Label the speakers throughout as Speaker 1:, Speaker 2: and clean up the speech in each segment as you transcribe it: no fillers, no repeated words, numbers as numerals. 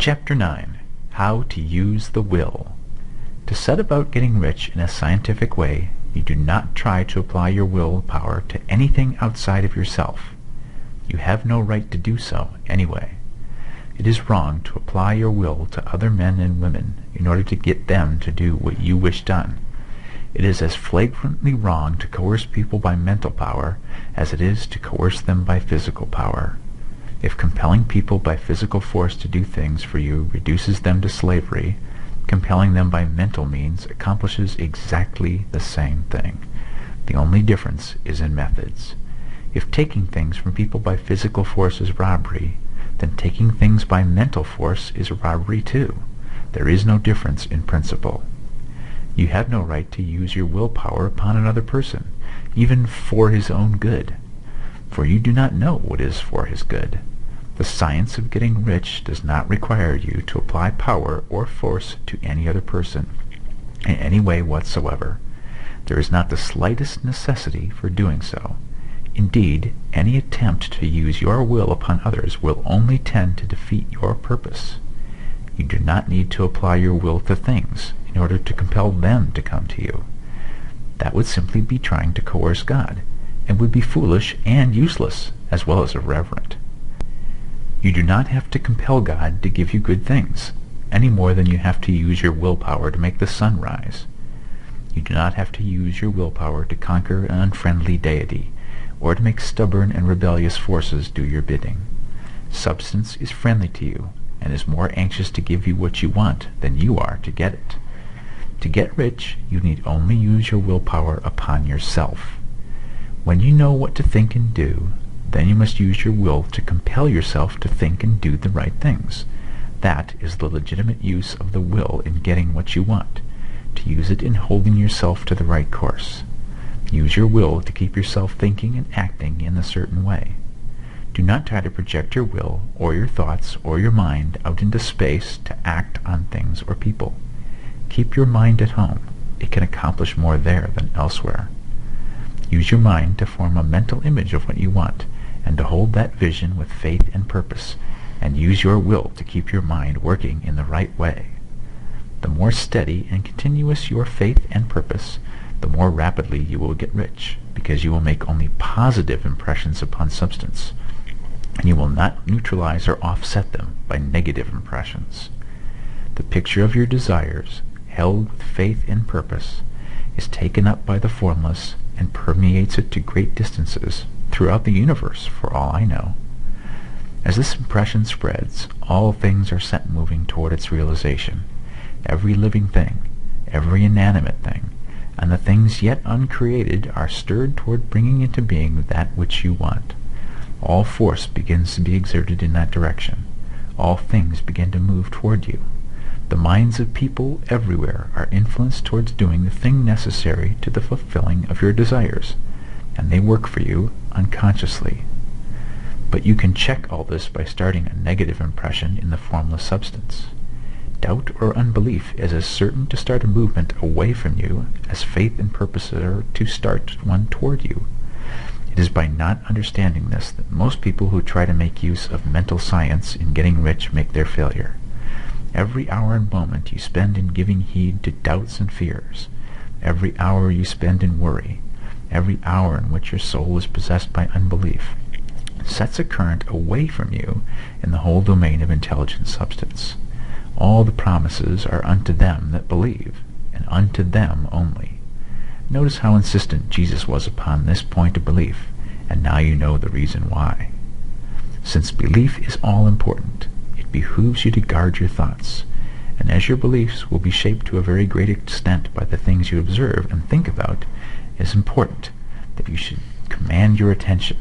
Speaker 1: Chapter 9. How to Use the Will. To set about getting rich in a scientific way, you do not try to apply your will power to anything outside of yourself. You have no right to do so, anyway. It is wrong to apply your will to other men and women in order to get them to do what you wish done. It is as flagrantly wrong to coerce people by mental power as it is to coerce them by physical power. If compelling people by physical force to do things for you reduces them to slavery, compelling them by mental means accomplishes exactly the same thing. The only difference is in methods. If taking things from people by physical force is robbery, then taking things by mental force is robbery too. There is no difference in principle. You have no right to use your willpower upon another person, even for his own good, for you do not know what is for his good. The science of getting rich does not require you to apply power or force to any other person in any way whatsoever. There is not the slightest necessity for doing so. Indeed, any attempt to use your will upon others will only tend to defeat your purpose. You do not need to apply your will to things in order to compel them to come to you. That would simply be trying to coerce God, and would be foolish and useless, as well as irreverent. You do not have to compel God to give you good things, any more than you have to use your willpower to make the sun rise. You do not have to use your willpower to conquer an unfriendly deity, or to make stubborn and rebellious forces do your bidding. Substance is friendly to you, and is more anxious to give you what you want than you are to get it. To get rich, you need only use your willpower upon yourself. When you know what to think and do, then you must use your will to compel yourself to think and do the right things. That is the legitimate use of the will in getting what you want, to use it in holding yourself to the right course. Use your will to keep yourself thinking and acting in a certain way. Do not try to project your will or your thoughts or your mind out into space to act on things or people. Keep your mind at home. It can accomplish more there than elsewhere. Use your mind to form a mental image of what you want, and to hold that vision with faith and purpose, and use your will to keep your mind working in the right way. The more steady and continuous your faith and purpose, the more rapidly you will get rich, because you will make only positive impressions upon substance, and you will not neutralize or offset them by negative impressions. The picture of your desires, held with faith and purpose, is taken up by the formless and permeates it to great distances throughout the universe, for all I know. As this impression spreads, all things are set moving toward its realization. Every living thing, every inanimate thing, and the things yet uncreated are stirred toward bringing into being that which you want. All force begins to be exerted in that direction. All things begin to move toward you. The minds of people everywhere are influenced towards doing the thing necessary to the fulfilling of your desires, and they work for you unconsciously. But you can check all this by starting a negative impression in the formless substance. Doubt or unbelief is as certain to start a movement away from you as faith and purpose are to start one toward you. It is by not understanding this that most people who try to make use of mental science in getting rich make their failure. Every hour and moment you spend in giving heed to doubts and fears, every hour you spend in worry, every hour in which your soul is possessed by unbelief, sets a current away from you in the whole domain of intelligent substance. All the promises are unto them that believe, and unto them only. Notice how insistent Jesus was upon this point of belief, and now you know the reason why. Since belief is all important, it behooves you to guard your thoughts, and as your beliefs will be shaped to a very great extent by the things you observe and think about, it is important that you should command your attention.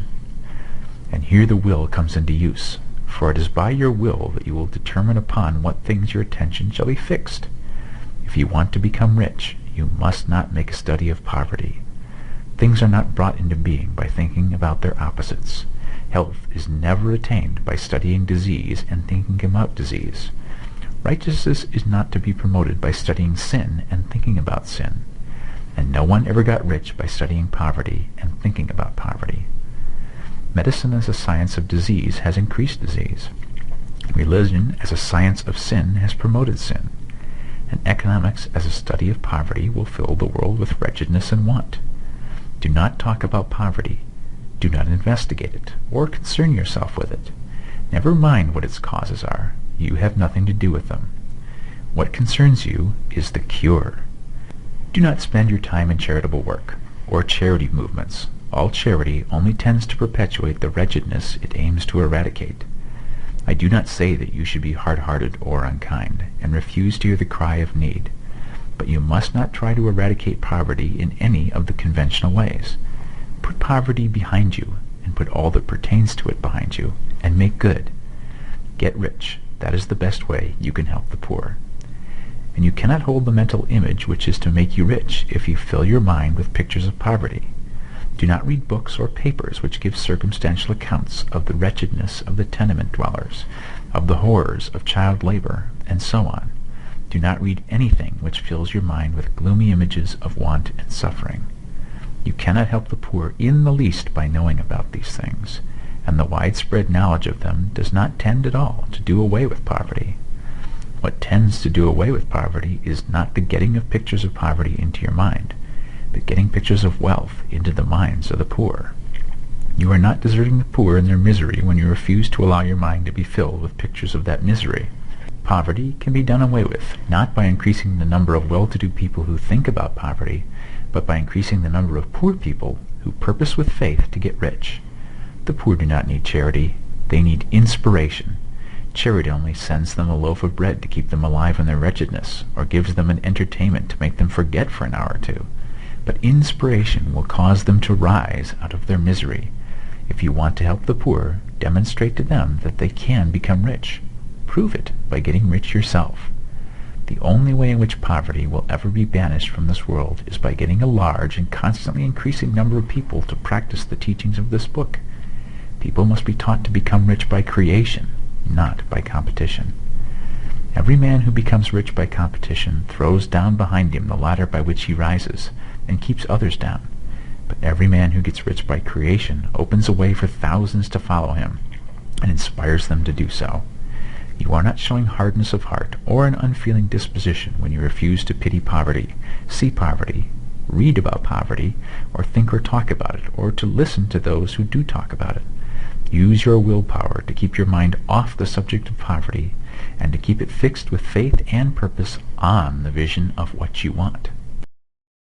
Speaker 1: And here the will comes into use, for it is by your will that you will determine upon what things your attention shall be fixed. If you want to become rich, you must not make a study of poverty. Things are not brought into being by thinking about their opposites. Health is never attained by studying disease and thinking about disease. Righteousness is not to be promoted by studying sin and thinking about sin. And no one ever got rich by studying poverty and thinking about poverty. Medicine as a science of disease has increased disease. Religion as a science of sin has promoted sin, and economics as a study of poverty will fill the world with wretchedness and want. Do not talk about poverty. Do not investigate it, or concern yourself with it. Never mind what its causes are. You have nothing to do with them. What concerns you is the cure. Do not spend your time in charitable work, or charity movements. All charity only tends to perpetuate the wretchedness it aims to eradicate. I do not say that you should be hard-hearted or unkind, and refuse to hear the cry of need. But you must not try to eradicate poverty in any of the conventional ways. Put poverty behind you, and put all that pertains to it behind you, and make good. Get rich. That is the best way you can help the poor. And you cannot hold the mental image which is to make you rich if you fill your mind with pictures of poverty. Do not read books or papers which give circumstantial accounts of the wretchedness of the tenement dwellers, of the horrors of child labor, and so on. Do not read anything which fills your mind with gloomy images of want and suffering. You cannot help the poor in the least by knowing about these things, and the widespread knowledge of them does not tend at all to do away with poverty. What tends to do away with poverty is not the getting of pictures of poverty into your mind, but getting pictures of wealth into the minds of the poor. You are not deserting the poor in their misery when you refuse to allow your mind to be filled with pictures of that misery. Poverty can be done away with, not by increasing the number of well-to-do people who think about poverty, but by increasing the number of poor people who purpose with faith to get rich. The poor do not need charity. They need inspiration. Charity only sends them a loaf of bread to keep them alive in their wretchedness, or gives them an entertainment to make them forget for an hour or two. But inspiration will cause them to rise out of their misery. If you want to help the poor, demonstrate to them that they can become rich. Prove it by getting rich yourself. The only way in which poverty will ever be banished from this world is by getting a large and constantly increasing number of people to practice the teachings of this book. People must be taught to become rich by creation, not by competition. Every man who becomes rich by competition throws down behind him the ladder by which he rises, and keeps others down. But every man who gets rich by creation opens a way for thousands to follow him, and inspires them to do so. You are not showing hardness of heart or an unfeeling disposition when you refuse to pity poverty, see poverty, read about poverty, or think or talk about it, or to listen to those who do talk about it. Use your willpower to keep your mind off the subject of poverty, and to keep it fixed with faith and purpose on the vision of what you want.